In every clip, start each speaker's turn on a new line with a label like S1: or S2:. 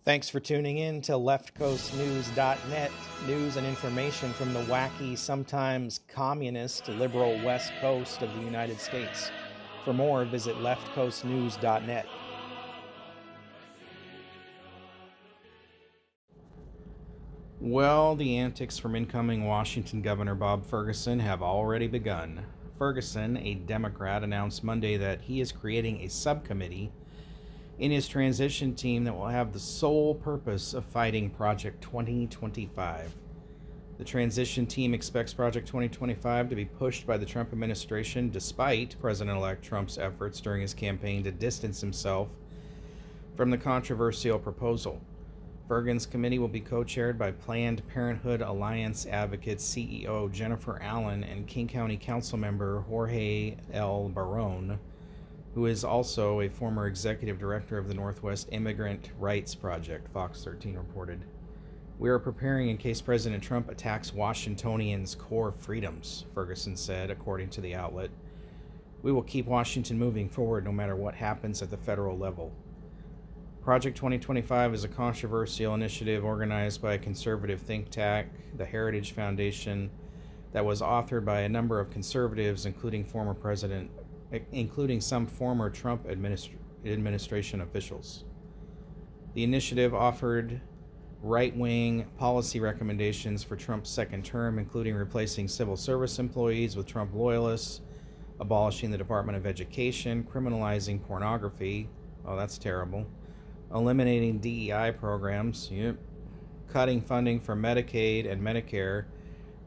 S1: Thanks for tuning in to leftcoastnews.net, news and information from the wacky, sometimes communist, liberal West Coast of the United States. For more, visit leftcoastnews.net. Well, the antics from incoming Washington Governor Bob Ferguson have already begun. Ferguson, a Democrat, announced Monday that he is creating a subcommittee in his transition team that will have the sole purpose of fighting Project 2025. The transition team expects Project 2025 to be pushed by the Trump administration despite President-elect Trump's efforts during his campaign to distance himself from the controversial proposal. Ferguson's committee will be co-chaired by Planned Parenthood Alliance advocate CEO Jennifer Allen and King County Council member Jorge L. Barone, who is also a former executive director of the Northwest Immigrant Rights Project, Fox 13 reported. We are preparing in case President Trump attacks Washingtonians' core freedoms, Ferguson said, according to the outlet. We will keep Washington moving forward no matter what happens at the federal level. Project 2025 is a controversial initiative organized by a conservative think tank, the Heritage Foundation, that was authored by a number of conservatives, including some former Trump administration officials. The initiative offered right-wing policy recommendations for Trump's second term, including replacing civil service employees with Trump loyalists, abolishing the Department of Education, criminalizing pornography, oh, that's terrible, eliminating DEI programs, cutting funding for Medicaid and Medicare,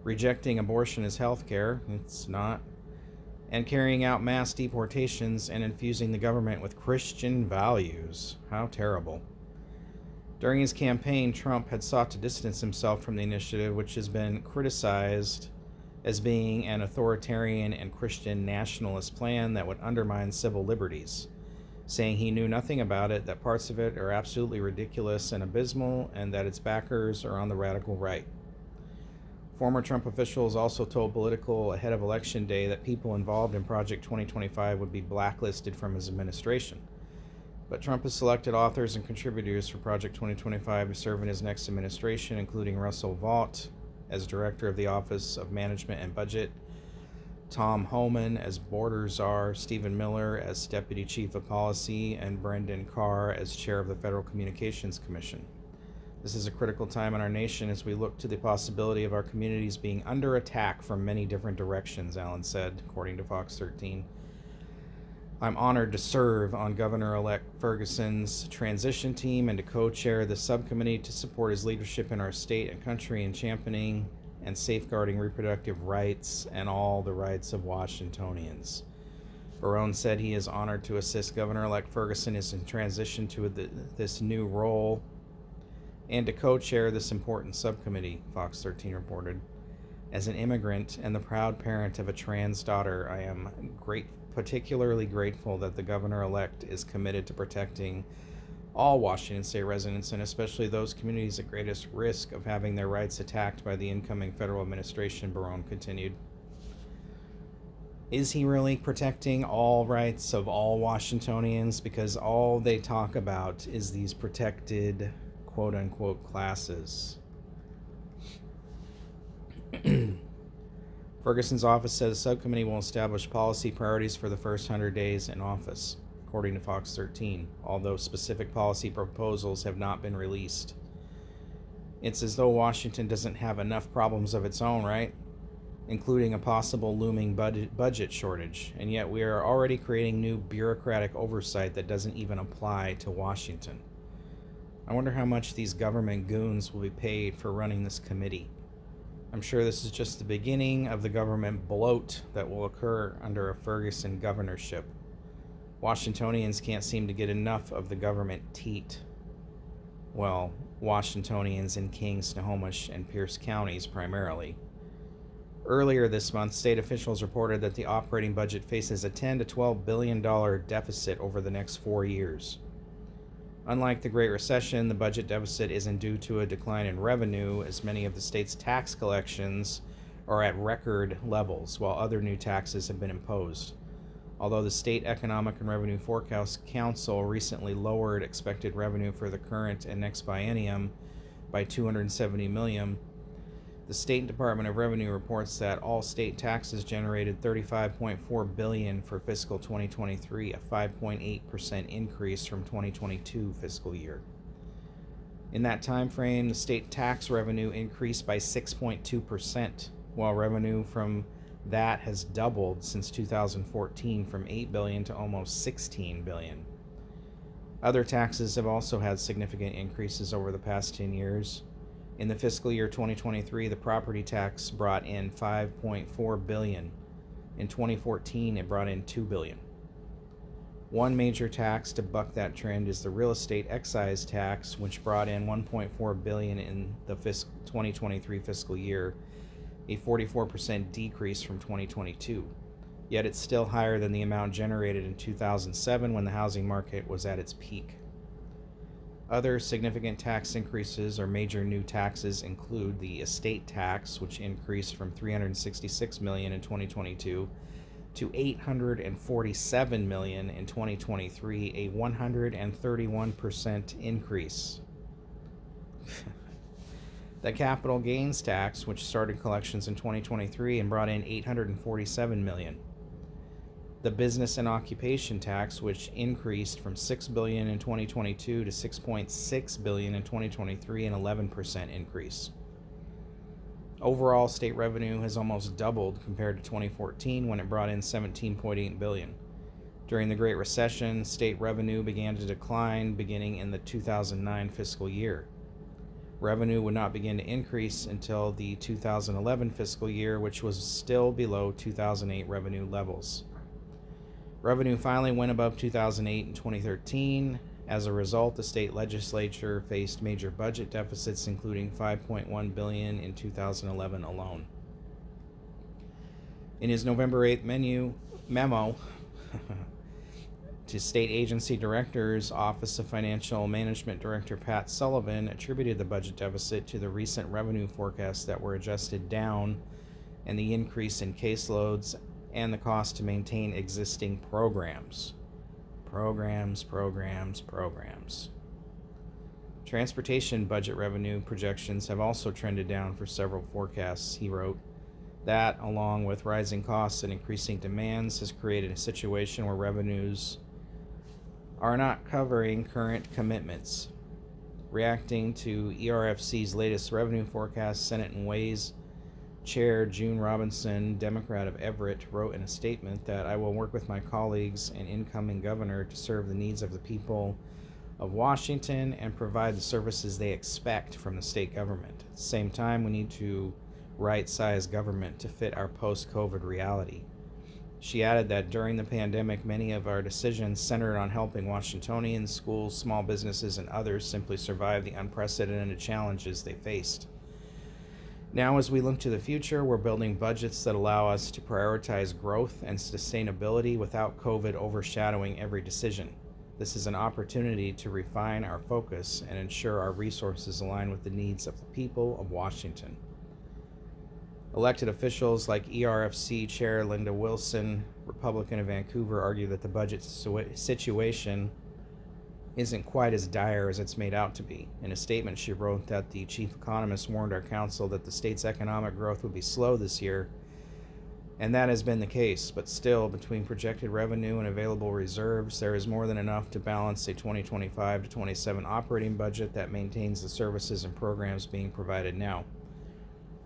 S1: rejecting abortion as health care, it's not, and carrying out mass deportations and infusing the government with Christian values. How terrible. During his campaign, Trump had sought to distance himself from the initiative, which has been criticized as being an authoritarian and Christian nationalist plan that would undermine civil liberties, saying he knew nothing about it, that parts of it are absolutely ridiculous and abysmal, and that its backers are on the radical right. Former Trump officials also told Politico ahead of Election Day that people involved in Project 2025 would be blacklisted from his administration. But Trump has selected authors and contributors for Project 2025 to serve in his next administration, including Russell Vought as Director of the Office of Management and Budget, Tom Homan as Border Czar, Stephen Miller as Deputy Chief of Policy, and Brendan Carr as Chair of the Federal Communications Commission. This is a critical time in our nation as we look to the possibility of our communities being under attack from many different directions, Allen said, according to Fox 13. I'm honored to serve on Governor-elect Ferguson's transition team and to co-chair the subcommittee to support his leadership in our state and country in championing and safeguarding reproductive rights and all the rights of Washingtonians. Barone said he is honored to assist Governor-elect Ferguson as in transition to this new role and to co-chair this important subcommittee, Fox 13 reported. As an immigrant and the proud parent of a trans daughter, I am particularly grateful that the governor-elect is committed to protecting all Washington state residents, and especially those communities at greatest risk of having their rights attacked by the incoming federal administration, Barone continued. Is he really protecting all rights of all Washingtonians? Because all they talk about is these protected quote-unquote classes. Ferguson's office says the subcommittee will establish policy priorities for the first 100 days in office, according to Fox 13, although specific policy proposals have not been released. It's as though Washington doesn't have enough problems of its own, right? Including a possible looming budget shortage, and yet we are already creating new bureaucratic oversight that doesn't even apply to Washington. I wonder how much these government goons will be paid for running this committee. I'm sure this is just the beginning of the government bloat that will occur under a Ferguson governorship. Washingtonians can't seem to get enough of the government teat. Well, Washingtonians in King, Snohomish, and Pierce counties primarily. Earlier this month, state officials reported that the operating budget faces a $10 to $12 billion deficit over the next 4 years. Unlike the Great Recession, the budget deficit isn't due to a decline in revenue, as many of the state's tax collections are at record levels, while other new taxes have been imposed. Although the State Economic and Revenue Forecast Council recently lowered expected revenue for the current and next biennium by $270 million, the State Department of Revenue reports that all state taxes generated $35.4 billion for fiscal 2023, a 5.8% increase from 2022 fiscal year. In that time frame, the state tax revenue increased by 6.2%, while revenue from that has doubled since 2014 from $8 billion to almost $16 billion. Other taxes have also had significant increases over the past 10 years. In the fiscal year 2023, the property tax brought in $5.4 billion. In 2014, it brought in $2 billion. One major tax to buck that trend is the real estate excise tax, which brought in $1.4 billion in the 2023 fiscal year, a 44% decrease from 2022. Yet it's still higher than the amount generated in 2007 when the housing market was at its peak. Other significant tax increases or major new taxes include the estate tax, which increased from $366 million in 2022 to $847 million in 2023, a 131% increase. The capital gains tax, which started collections in 2023 and brought in $847 million. The business and occupation tax, which increased from $6 billion in 2022 to $6.6 billion in 2023, an 11% increase. Overall, state revenue has almost doubled compared to 2014 when it brought in $17.8 billion. During the Great Recession, state revenue began to decline beginning in the 2009 fiscal year. Revenue would not begin to increase until the 2011 fiscal year, which was still below 2008 revenue levels. Revenue finally went above 2008 in 2013. As a result, the state legislature faced major budget deficits, including $5.1 billion in 2011 alone. In his November 8th memo to state agency directors, Office of Financial Management Director Pat Sullivan attributed the budget deficit to the recent revenue forecasts that were adjusted down and the increase in caseloads and the cost to maintain existing programs. Programs. Transportation budget revenue projections have also trended down for several forecasts, he wrote. That, along with rising costs and increasing demands, has created a situation where revenues are not covering current commitments. Reacting to ERFC's latest revenue forecast, Senate and Ways Chair June Robinson, Democrat of Everett, wrote in a statement that I will work with my colleagues and incoming governor to serve the needs of the people of Washington and provide the services they expect from the state government. At the same time, we need to right-size government to fit our post-COVID reality. She added that during the pandemic, many of our decisions centered on helping Washingtonians, schools, small businesses, and others simply survive the unprecedented challenges they faced. Now, as we look to the future, we're building budgets that allow us to prioritize growth and sustainability without COVID overshadowing every decision. This is an opportunity to refine our focus and ensure our resources align with the needs of the people of Washington. Elected officials like ERFC Chair Linda Wilson, Republican of Vancouver, argue that the budget situation isn't quite as dire as it's made out to be. In a statement, she wrote that the chief economist warned our council that the state's economic growth would be slow this year, and that has been the case. But still, between projected revenue and available reserves, there is more than enough to balance a 2025 to 27 operating budget that maintains the services and programs being provided now.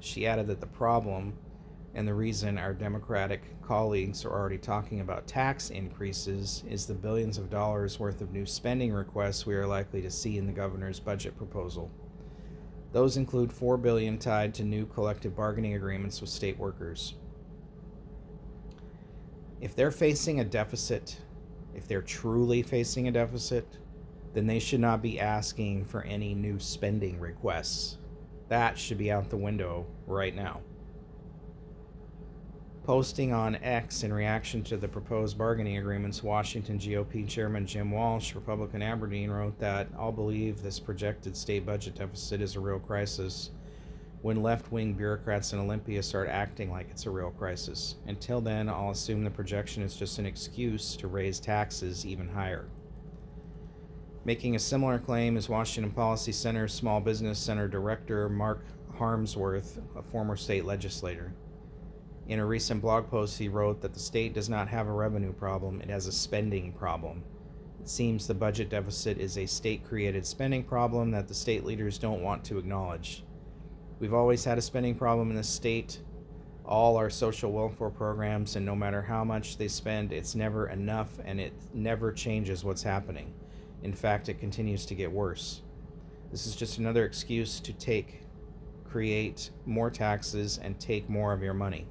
S1: She added that the problem, and the reason our Democratic colleagues are already talking about tax increases, is the billions of dollars worth of new spending requests we are likely to see in the governor's budget proposal. Those include $4 billion tied to new collective bargaining agreements with state workers. If they're facing a deficit, if they're truly facing a deficit, then they should not be asking for any new spending requests. That should be out the window right now. Posting on X in reaction to the proposed bargaining agreements, Washington GOP Chairman Jim Walsh, Republican Aberdeen, wrote that I'll believe this projected state budget deficit is a real crisis when left-wing bureaucrats in Olympia start acting like it's a real crisis. Until then, I'll assume the projection is just an excuse to raise taxes even higher. Making a similar claim is Washington Policy Center's Small Business Center Director Mark Harmsworth, a former state legislator. In a recent blog post, he wrote that the state does not have a revenue problem, it has a spending problem. It seems the budget deficit is a state-created spending problem that the state leaders don't want to acknowledge. We've always had a spending problem in this state. All our social welfare programs, and no matter how much they spend, it's never enough, and it never changes what's happening. In fact, it continues to get worse. This is just another excuse to create more taxes and take more of your money.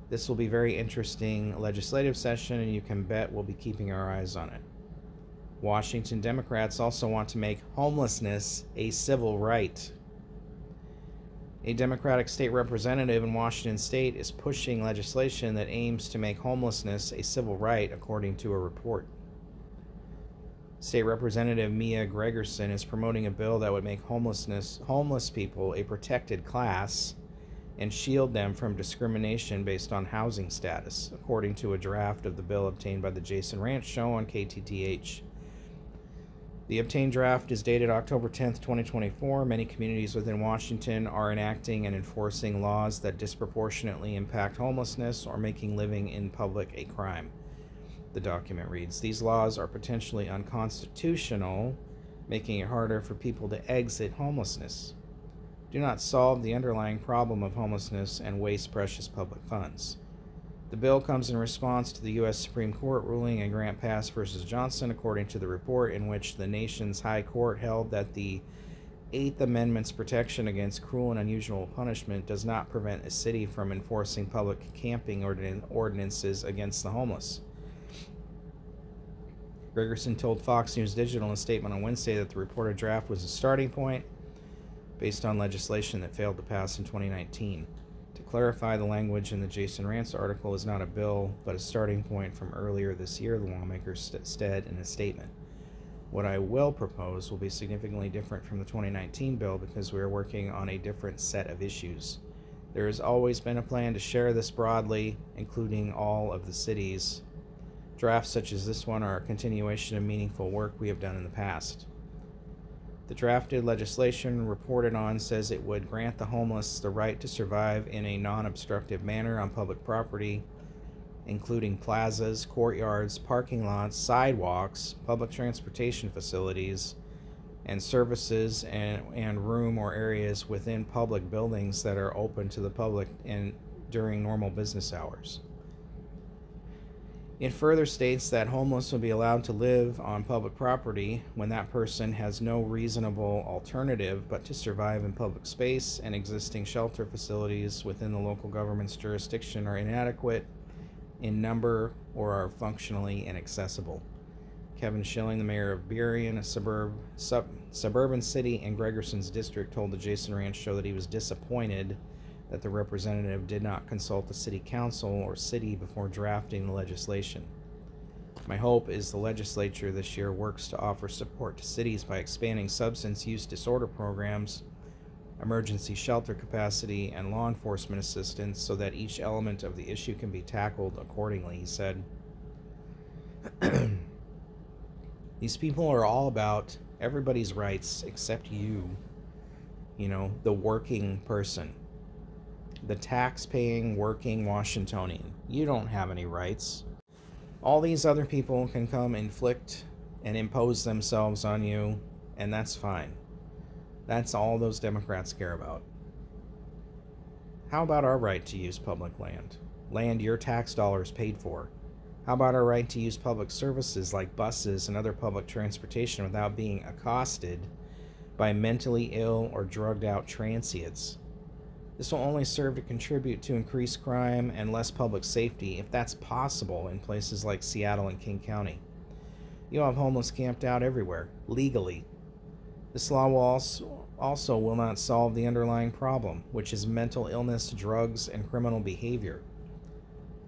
S1: This will be a very interesting legislative session, and you can bet we'll be keeping our eyes on it. Washington Democrats also want to make homelessness a civil right. A Democratic state representative in Washington state is pushing legislation that aims to make homelessness a civil right, according to a report. State Representative Mia Gregerson is promoting a bill that would make homeless people a protected class and shield them from discrimination based on housing status, according to a draft of the bill obtained by the Jason Ranch Show on KTTH. The obtained draft is dated October 10th, 2024. Many communities within Washington are enacting and enforcing laws that disproportionately impact homelessness or making living in public a crime. The document reads, these laws are potentially unconstitutional, making it harder for people to exit homelessness. Do not solve the underlying problem of homelessness and waste precious public funds. The bill comes in response to the U.S. Supreme Court ruling in Grant Pass v. Johnson, according to the report, in which the nation's high court held that the Eighth Amendment's protection against cruel and unusual punishment does not prevent a city from enforcing public camping ordinances against the homeless. Gregerson told Fox News Digital in a statement on Wednesday that the reported draft was a starting point based on legislation that failed to pass in 2019. To clarify, the language in the Jason Rance article is not a bill, but a starting point from earlier this year, the lawmaker said in a statement. What I will propose will be significantly different from the 2019 bill because we are working on a different set of issues. There has always been a plan to share this broadly, including all of the cities. Drafts such as this one are a continuation of meaningful work we have done in the past. The drafted legislation reported on says it would grant the homeless the right to survive in a non-obstructive manner on public property, including plazas, courtyards, parking lots, sidewalks, public transportation facilities, and services and room or areas within public buildings that are open to the public and during normal business hours. It further states that homeless will be allowed to live on public property when that person has no reasonable alternative but to survive in public space, and existing shelter facilities within the local government's jurisdiction are inadequate in number or are functionally inaccessible. Kevin Schilling, the mayor of Burien, a suburban city in Gregerson's district, told the Jason Ranch Show that he was disappointed that the representative did not consult the city council or city before drafting the legislation. My hope is the legislature this year works to offer support to cities by expanding substance use disorder programs, emergency shelter capacity, and law enforcement assistance so that each element of the issue can be tackled accordingly, he said. These people are all about everybody's rights except you, the working person. The tax-paying, working Washingtonian. You don't have any rights. All these other people can come inflict and impose themselves on you, and that's fine. That's all those Democrats care about. How about our right to use public land? Land your tax dollars paid for. How about our right to use public services like buses and other public transportation without being accosted by mentally ill or drugged out transients? This will only serve to contribute to increased crime and less public safety, if that's possible, in places like Seattle and King County. You'll have homeless camped out everywhere, legally. This law will also will not solve the underlying problem, which is mental illness, drugs, and criminal behavior.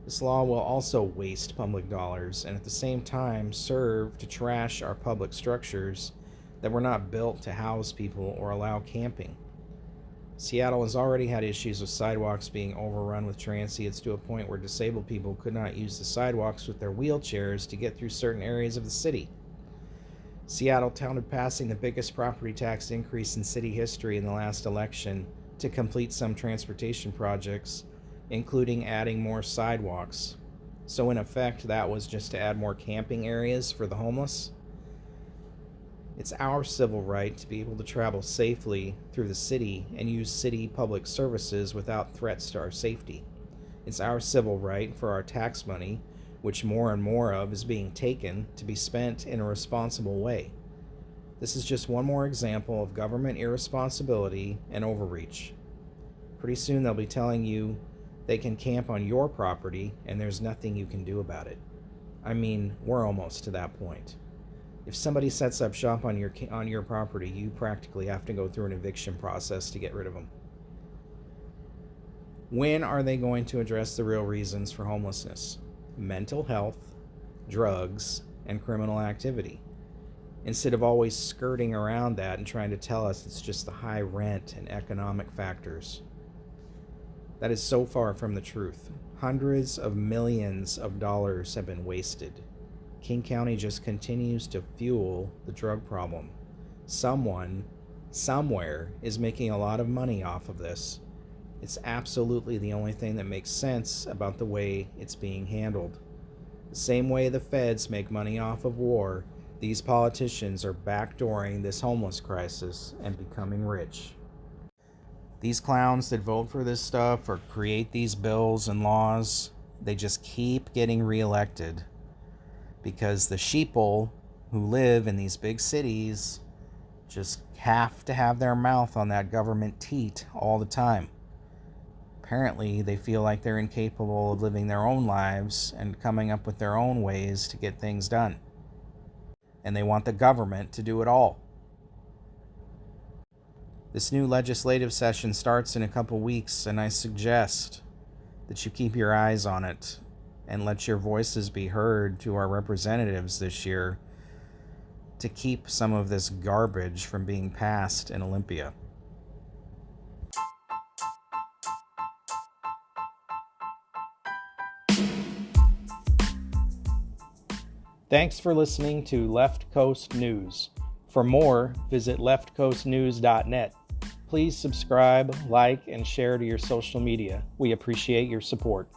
S1: This law will also waste public dollars and at the same time serve to trash our public structures that were not built to house people or allow camping. Seattle has already had issues with sidewalks being overrun with transients to a point where disabled people could not use the sidewalks with their wheelchairs to get through certain areas of the city. Seattle touted passing the biggest property tax increase in city history in the last election to complete some transportation projects, including adding more sidewalks. So in effect, that was just to add more camping areas for the homeless. It's our civil right to be able to travel safely through the city and use city public services without threats to our safety. It's our civil right for our tax money, which more and more of is being taken, to be spent in a responsible way. This is just one more example of government irresponsibility and overreach. Pretty soon they'll be telling you they can camp on your property and there's nothing you can do about it. I mean, we're almost to that point. If somebody sets up shop on your property, you practically have to go through an eviction process to get rid of them. When are they going to address the real reasons for homelessness? Mental health, drugs, and criminal activity, instead of always skirting around that and trying to tell us it's just the high rent and economic factors. That is so far from the truth. Hundreds of millions of dollars have been wasted. King County just continues to fuel the drug problem. Someone, somewhere, is making a lot of money off of this. It's absolutely the only thing that makes sense about the way it's being handled. The same way the feds make money off of war, these politicians are backdooring this homeless crisis and becoming rich. These clowns that vote for this stuff or create these bills and laws, they just keep getting reelected because the sheeple who live in these big cities just have to have their mouth on that government teat all the time. Apparently, they feel like they're incapable of living their own lives and coming up with their own ways to get things done. And they want the government to do it all. This new legislative session starts in a couple weeks, and I suggest that you keep your eyes on it and let your voices be heard to our representatives this year to keep some of this garbage from being passed in Olympia. Thanks for listening to Left Coast News. For more, visit leftcoastnews.net. Please subscribe, like, and share to your social media. We appreciate your support.